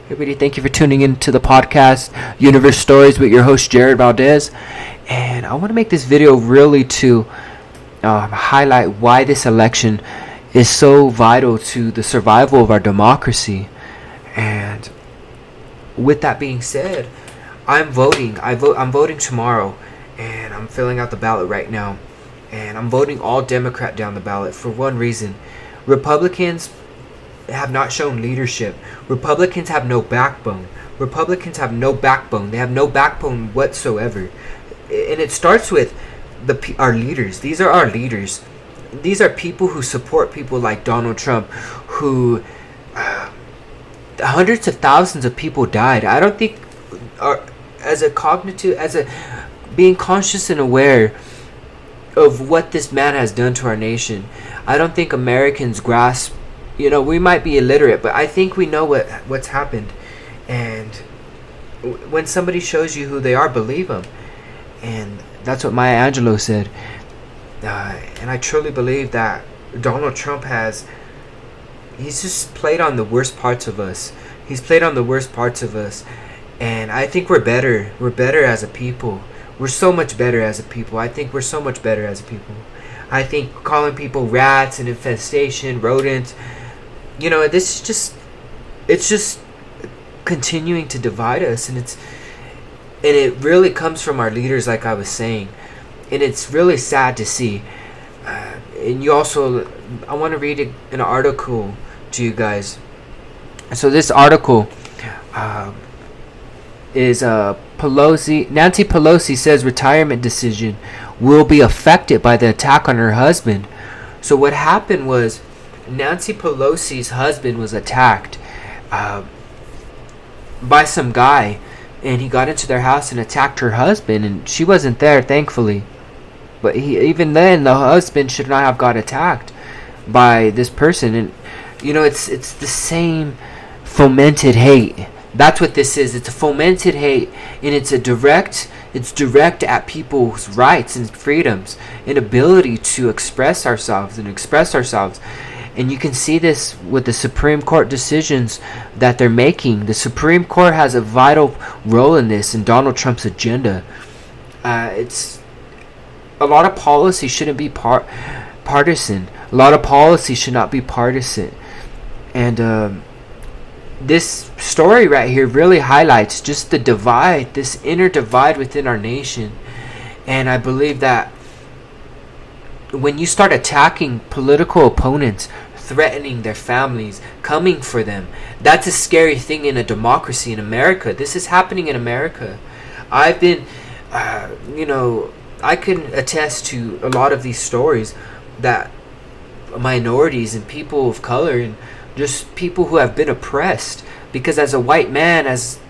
Everybody, thank you for tuning in to the podcast Universe Stories with your host Jared Valdez. And I want to make this video really to highlight why this election is so vital to the survival of our democracy. And with that being said, I'm voting. I'm voting tomorrow, and I'm filling out the ballot right now. And I'm voting all Democrat down the ballot for one reason: Republicans have not shown leadership. Republicans have no backbone. Republicans have no backbone. They have no backbone whatsoever. And it starts with our leaders. These are our leaders. These are people who support people like Donald Trump, who hundreds of thousands of people died. I don't think being conscious and aware of what this man has done to our nation, I don't think Americans grasp. We might be illiterate, but I think we know what's happened. And when somebody shows you who they are, believe them. And that's what Maya Angelou said. And I truly believe that Donald Trump he's just played on the worst parts of us. He's played on the worst parts of us. And I think we're better. We're better as a people. We're so much better as a people. I think we're so much better as a people. I think calling people rats and infestation, rodents, it's just continuing to divide us, and it really comes from our leaders, like I was saying, and it's really sad to see. And I want to read an article to you guys. So this article is Nancy Pelosi says retirement decision will be affected by the attack on her husband. So what happened was, Nancy Pelosi's husband was attacked by some guy, and he got into their house and attacked her husband, and she wasn't there, thankfully. But even then, the husband should not have got attacked by this person. And it's the same fomented hate. That's what this is. It's a fomented hate, and it's direct at people's rights and freedoms and ability to express ourselves. And you can see this with the Supreme Court decisions that they're making. The Supreme Court has a vital role in this, in Donald Trump's agenda. It's a lot of policy shouldn't be partisan. A lot of policy should not be partisan. And this story right here really highlights just the divide, this inner divide within our nation. And I believe that when you start attacking political opponents, threatening their families, coming for them, that's a scary thing in a democracy in America. This is happening in America. I've been, I can attest to a lot of these stories that minorities and people of color and just people who have been oppressed, because as a white man, as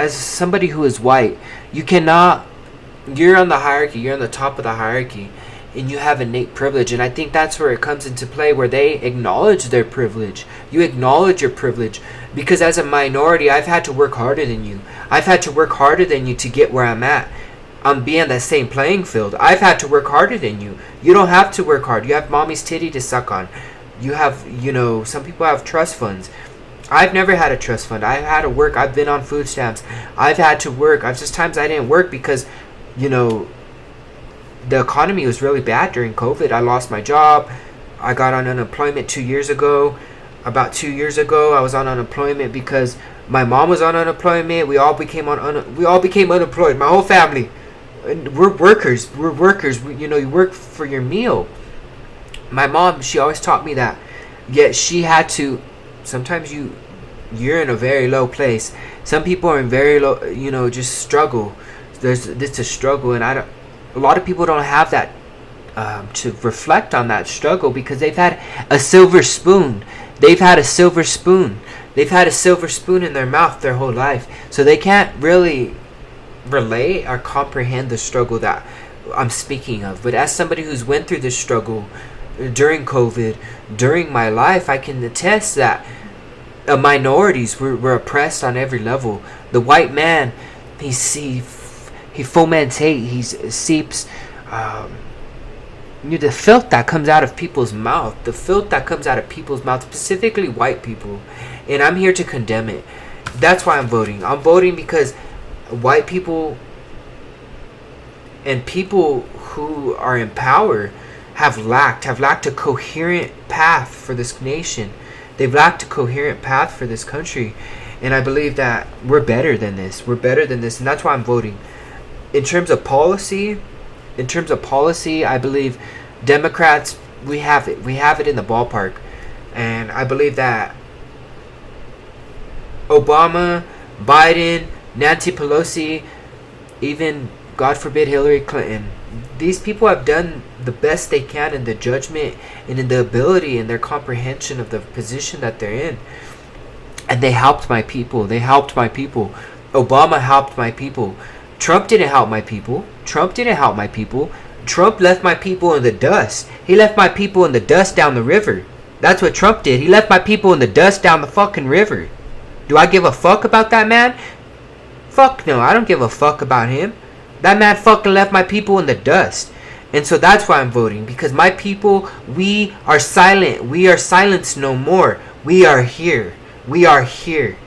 somebody who is white, you're on the hierarchy, you're on the top of the hierarchy, and you have innate privilege. And I think that's where it comes into play, where they acknowledge their privilege. You acknowledge your privilege, because as a minority, I've had to work harder than you. I've had to work harder than you to get where I'm at. I'm being that same playing field. I've had to work harder than you. You don't have to work hard. You have mommy's titty to suck on. You have, some people have trust funds. I've never had a trust fund. I've had to work. I've been on food stamps. I've had to work. I've just times I didn't work because, the economy was really bad during COVID. I lost my job. I got on unemployment 2 years ago. About 2 years ago, I was on unemployment because my mom was on unemployment. We all became unemployed. My whole family. And we're workers. You work for your meal. My mom, she always taught me that. Yet she had to. Sometimes you're in a very low place. Some people are in very low. Just struggle. It's a struggle, and a lot of people don't have that to reflect on that struggle, because they've had a silver spoon. They've had a silver spoon in their mouth their whole life, so they can't really relate or comprehend the struggle that I'm speaking of. But as somebody who's went through this struggle during COVID, during my life, I can attest that minorities were oppressed on every level. The white man, he foments hate. He seeps the filth that comes out of people's mouth. Specifically white people. And I'm here to condemn it. That's why I'm voting. I'm voting because white people and people who are in power have lacked a coherent path for this nation. They've lacked a coherent path for this country. And I believe that we're better than this. We're better than this. And that's why I'm voting. In terms of policy, I believe Democrats, we have it. We have it in the ballpark. And I believe that Obama, Biden, Nancy Pelosi, even, God forbid, Hillary Clinton, these people have done the best they can in the judgment and in the ability and their comprehension of the position that they're in. And they helped my people. Obama helped my people. Trump didn't help my people. Trump left my people in the dust. He left my people in the dust down the river. That's what Trump did. He left my people in the dust down the fucking river. Do I give a fuck about that man? Fuck no, I don't give a fuck about him. That man fucking left my people in the dust. And so that's why I'm voting. Because my people, we are silent. We are silenced no more. We are here. We are here.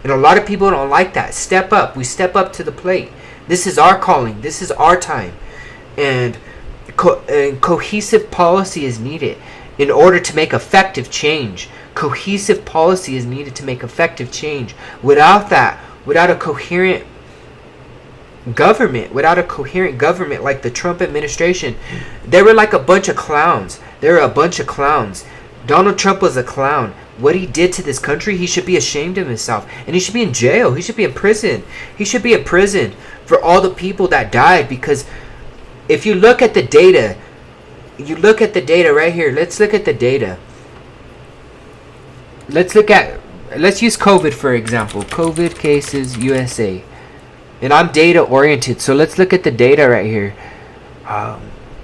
And a lot of people don't like that. Step up. We step up to the plate. This is our calling. This is our time. And cohesive policy is needed in order to make effective change. Cohesive policy is needed to make effective change. Without that, without a coherent government like the Trump administration, they were like a bunch of clowns. Donald Trump was a clown. What he did to this country, he should be ashamed of himself. And he should be in jail. He should be in prison. He should be in prison for all the people that died. Because if you look at the data, right here. Let's look at the data. Let's use COVID for example. COVID cases USA. And I'm data oriented, so let's look at the data right here.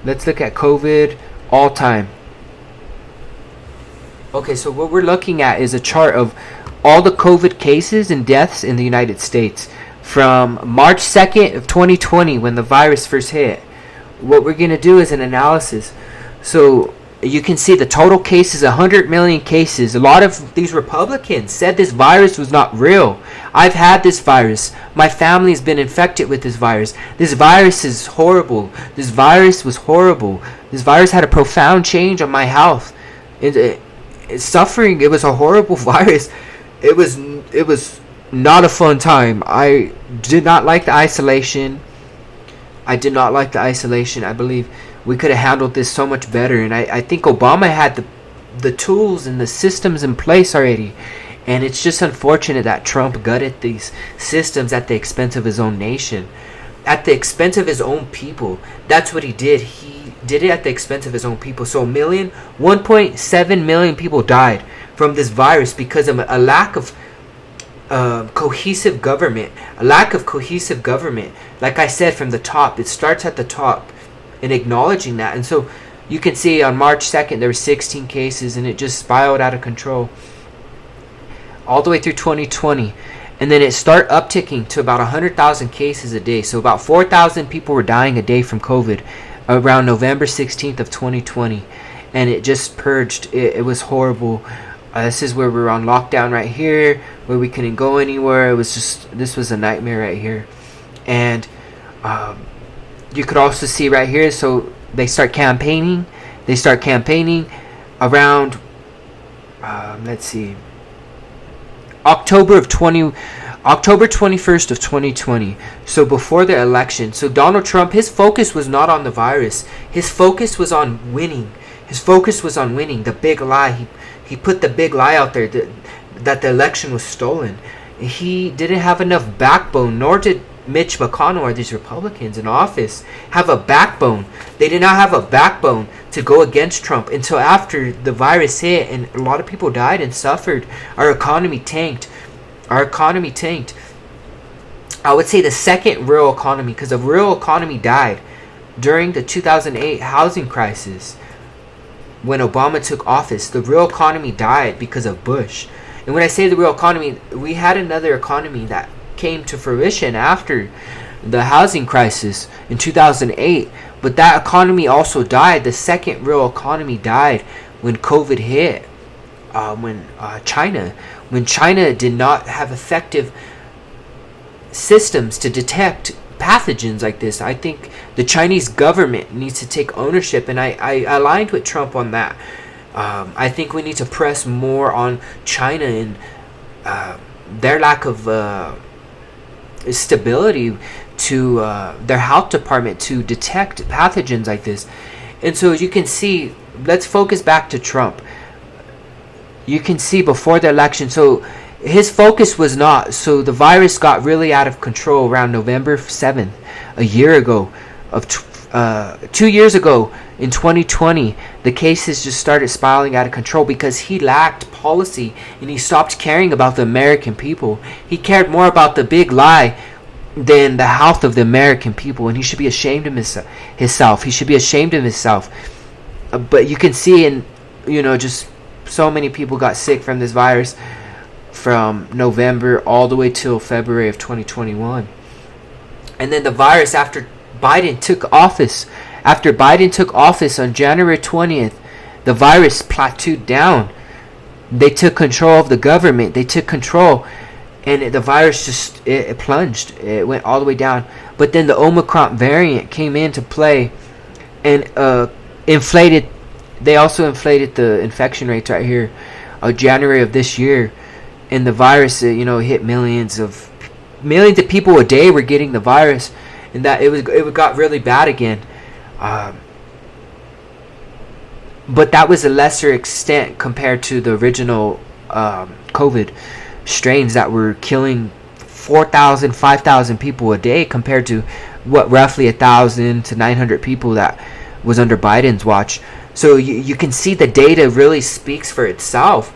Let's look at COVID all time. Okay, so what we're looking at is a chart of all the COVID cases and deaths in the United States from March 2nd of 2020 when the virus first hit. What we're going to do is an analysis. So you can see the total cases, 100 million cases. A lot of these Republicans said this virus was not real. I've had this virus. My family's been infected with this virus. This virus is horrible. This virus was horrible. This virus had a profound change on my health. Suffering. It was a horrible virus. It was not a fun time. I did not like the isolation. I believe we could have handled this so much better. And I think Obama had the tools and the systems in place already. And it's just unfortunate that Trump gutted these systems at the expense of his own nation. At the expense of his own people. That's what he did. He did it at the expense of his own people. So 1.7 million people died from this virus because of a lack of cohesive government. Like I said from the top, it starts at the top and acknowledging that. And so you can see on March 2nd there were 16 cases and it just spiraled out of control all the way through 2020. And then it started upticking to about 100,000 cases a day. So about 4,000 people were dying a day from COVID around November 16th of 2020. And it just purged. It was horrible. This is where we were on lockdown right here, where we couldn't go anywhere. This was a nightmare right here. And you could also see right here, so they start campaigning around, let's see, October 21st of 2020. So before the election. So Donald Trump, his focus was not on the virus. His focus was on winning. The big lie. He put the big lie out there that the election was stolen. He didn't have enough backbone, nor did Mitch McConnell or these Republicans in office have a backbone. They did not have a backbone to go against Trump until after the virus hit and a lot of people died and suffered. Our economy tanked. I would say the second real economy, because the real economy died during the 2008 housing crisis. When Obama took office, the real economy died because of Bush. And when I say the real economy, we had another economy that came to fruition after the housing crisis in 2008. But that economy also died. The second real economy died when COVID hit. When when China did not have effective systems to detect pathogens like this. I think the Chinese government needs to take ownership, and I aligned with Trump on that. I think we need to press more on China and their lack of stability to their health department to detect pathogens like this. And so as you can see, let's focus back to Trump. You can see before the election, so his focus was not, so the virus got really out of control around November 7th, a year ago, of 2 years ago in 2020. The cases just started spiraling out of control because he lacked policy and he stopped caring about the American people. He cared more about the big lie than the health of the American people, and he should be ashamed of himself. He should be ashamed of himself. But you can see, and just so many people got sick from this virus from November all the way till February of 2021. And then the virus, after Biden took office on January 20th, the virus plateaued down. They took control of the government. They took control, and the virus just it plunged. It went all the way down. But then the Omicron variant came into play and inflated. They also inflated the infection rates right here, January of this year, and the virus hit millions of people a day were getting the virus, and that it got really bad again. But that was a lesser extent compared to the original COVID strains that were killing 4,000, 5,000 people a day, compared to what, roughly 1,000 to 900 people that was under Biden's watch. So you can see the data really speaks for itself.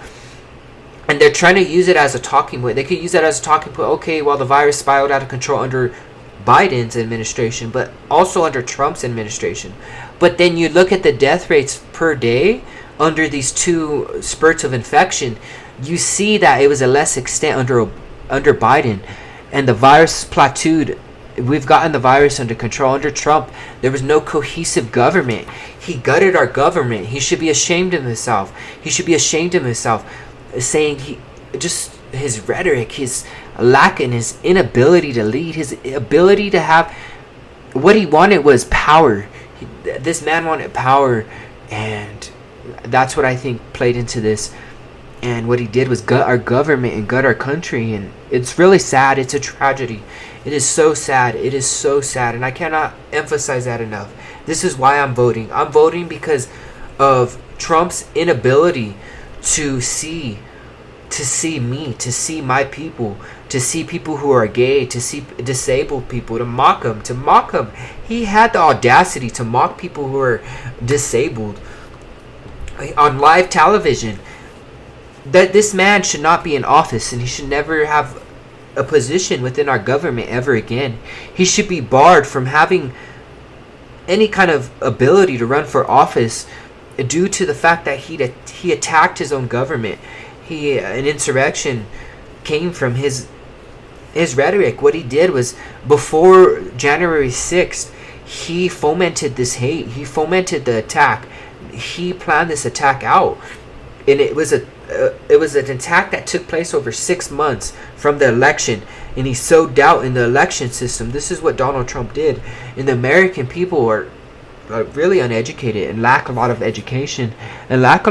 And they're trying to use it as a talking point. They could use that as a talking point. Okay, well, the virus spiraled out of control under Biden's administration, but also under Trump's administration. But then you look at the death rates per day under these two spurts of infection, you see that it was a less extent under Biden, and the virus plateaued. We've gotten the virus under control. Under Trump, there was no cohesive government. He gutted our government. He should be ashamed of himself. Saying his rhetoric, his lack, and his inability to lead, his ability to have what he wanted was power. This man wanted power, and that's what I think played into this. And what he did was gut our government and gut our country, and it's really sad. It's a tragedy. It is so sad. It is so sad, and I cannot emphasize that enough. This is why I'm voting. I'm voting because of Trump's inability to see me, to see my people, to see people who are gay, to see disabled people, to mock them. He had the audacity to mock people who are disabled on live television. That this man should not be in office, and he should never have a position within our government ever again. He should be barred from having any kind of ability to run for office due to the fact that he attacked his own government. An insurrection came from his rhetoric. What he did was, before January 6th, he fomented this hate. He fomented the attack. He planned this attack out, and it was an attack that took place over 6 months from the election, and he sowed doubt in the election system. This is what Donald Trump did, and the American people are really uneducated and lack a lot of education and lack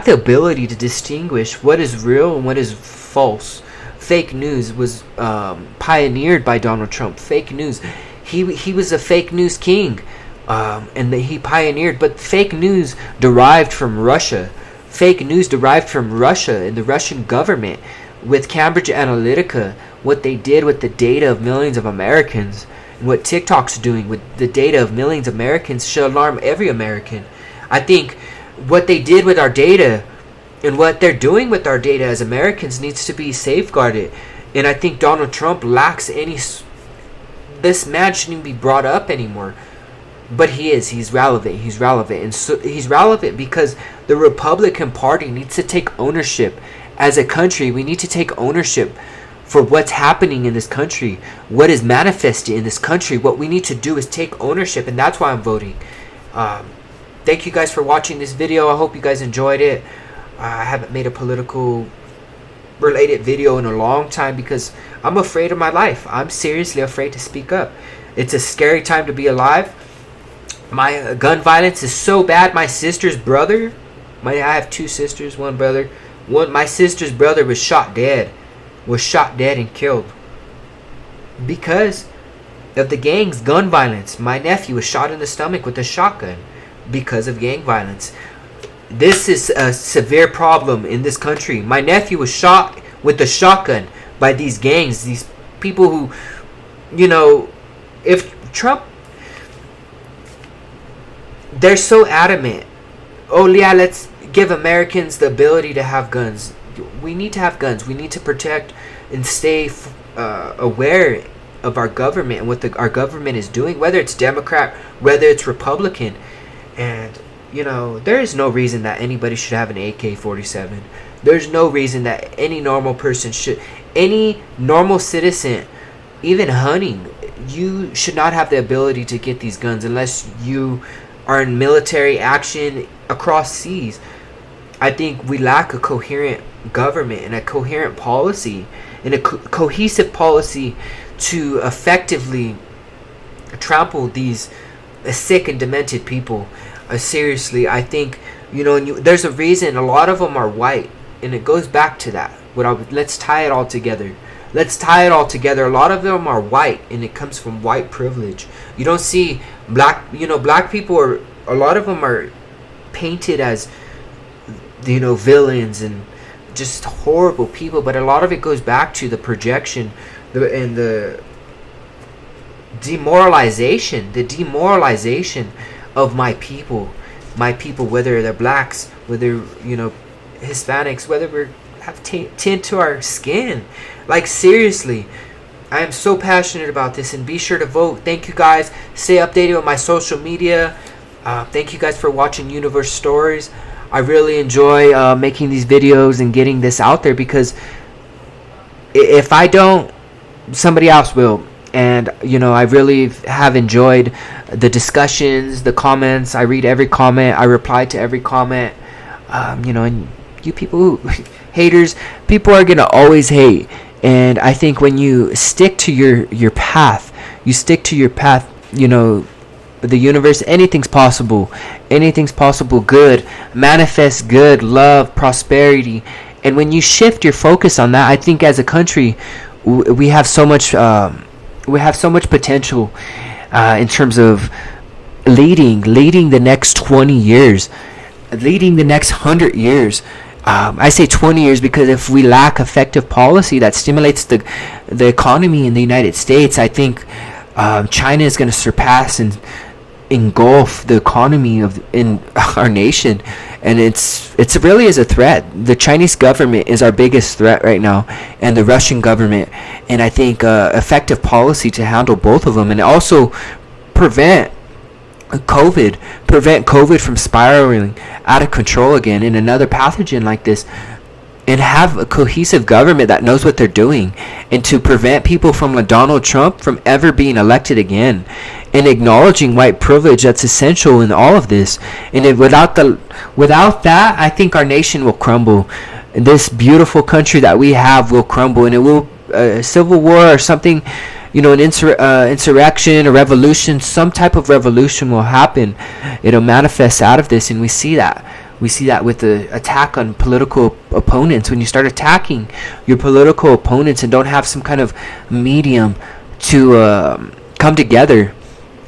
the ability to distinguish what is real and what is false. Fake news was pioneered by Donald Trump. Fake news, he was a fake news king, and he pioneered. But fake news derived from Russia. Fake news derived from Russia and the Russian government with Cambridge Analytica. What they did with the data of millions of Americans, and what TikTok's doing with the data of millions of Americans, should alarm every American. I think what they did with our data and what they're doing with our data as Americans needs to be safeguarded. And I think Donald Trump lacks any... This man shouldn't even be brought up anymore. But he is. He's relevant. And so he's relevant because the Republican Party needs to take ownership. As a country, we need to take ownership for what's happening in this country, what is manifested in this country. What we need to do is take ownership, and that's why I'm voting. Thank you guys for watching this video. I hope you guys enjoyed it. I haven't made a political related video in a long time because I'm afraid of my life. I'm seriously afraid to speak up. It's a scary time to be alive. My gun violence is so bad. My sister's brother, I have two sisters, one brother. My sister's brother was shot dead and killed because of the gang's gun violence. My nephew was shot in the stomach with a shotgun because of gang violence. This is a severe problem in this country. My nephew was shot with a shotgun by these gangs, these people who, if Trump, they're so adamant. Oh yeah, let's give Americans the ability to have guns. We need to have guns. We need to protect and stay aware of our government and what our government is doing, whether it's Democrat, whether it's Republican. And there is no reason that anybody should have an AK-47. There's no reason that any normal person any normal citizen, even hunting, you should not have the ability to get these guns unless you are in military action across seas. I think we lack a coherent government and a coherent policy and a cohesive policy to effectively trample these sick and demented people. Seriously, I think there's a reason a lot of them are white, and it goes back to that. Let's tie it all together. A lot of them are white, and it comes from white privilege. You don't see black people a lot of them are painted as villains and just horrible people, but a lot of it goes back to the projection and the demoralization of my people, whether they're blacks, whether Hispanics, whether we have tint to our skin. Like, seriously, I am so passionate about this, and be sure to vote. Thank you guys. Stay updated on my social media. Thank you guys for watching Universe Stories. I really enjoy making these videos and getting this out there, because if I don't, somebody else will. And I really have enjoyed the discussions, the comments. I read every comment. I reply to every comment. And you people haters, people are gonna always hate. And I think when you stick to your path, the universe, anything's possible. Good, manifest good, love, prosperity. And when you shift your focus on that, I think as a country, we have so much potential in terms of leading the next 20 years, leading the next 100 years. I say 20 years because if we lack effective policy that stimulates the economy in the United States, I think China is going to surpass and engulf the economy in our nation. And it's really is a threat. The Chinese government is our biggest threat right now, and the Russian government. And I think effective policy to handle both of them, and also prevent COVID from spiraling out of control again in another pathogen like this, and have a cohesive government that knows what they're doing, and to prevent people from Donald Trump from ever being elected again, and acknowledging white privilege. That's essential in all of this. And without that, I think our nation will crumble. And this beautiful country that we have will crumble, and it will civil war or something, an insurrection, a revolution, some type of revolution will happen. It'll manifest out of this, and we see that. We see that with the attack on political opponents. When you start attacking your political opponents and don't have some kind of medium to come together.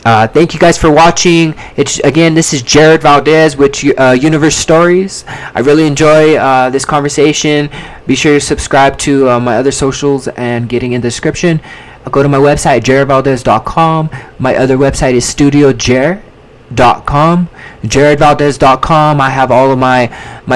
Thank you guys for watching. This is Jared Valdez with Universe Stories. I really enjoy this conversation. Be sure to subscribe to my other socials and getting in the description. Go to my website, jaredvaldez.com. My other website is studiojared.com, jaredvaldez.com. I have all of my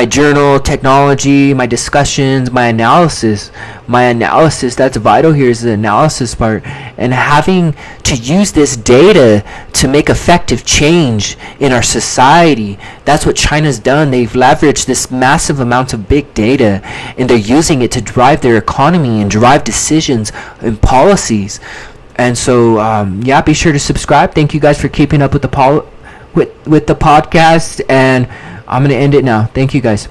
journal, technology, my discussions, my analysis. That's vital here, is the analysis part, and having to use this data to make effective change in our society. That's what China's done. They've leveraged this massive amount of big data, and they're using it to drive their economy and drive decisions and policies. And so be sure to subscribe. Thank you guys for keeping up with the podcast, and I'm going to end it now. Thank you guys.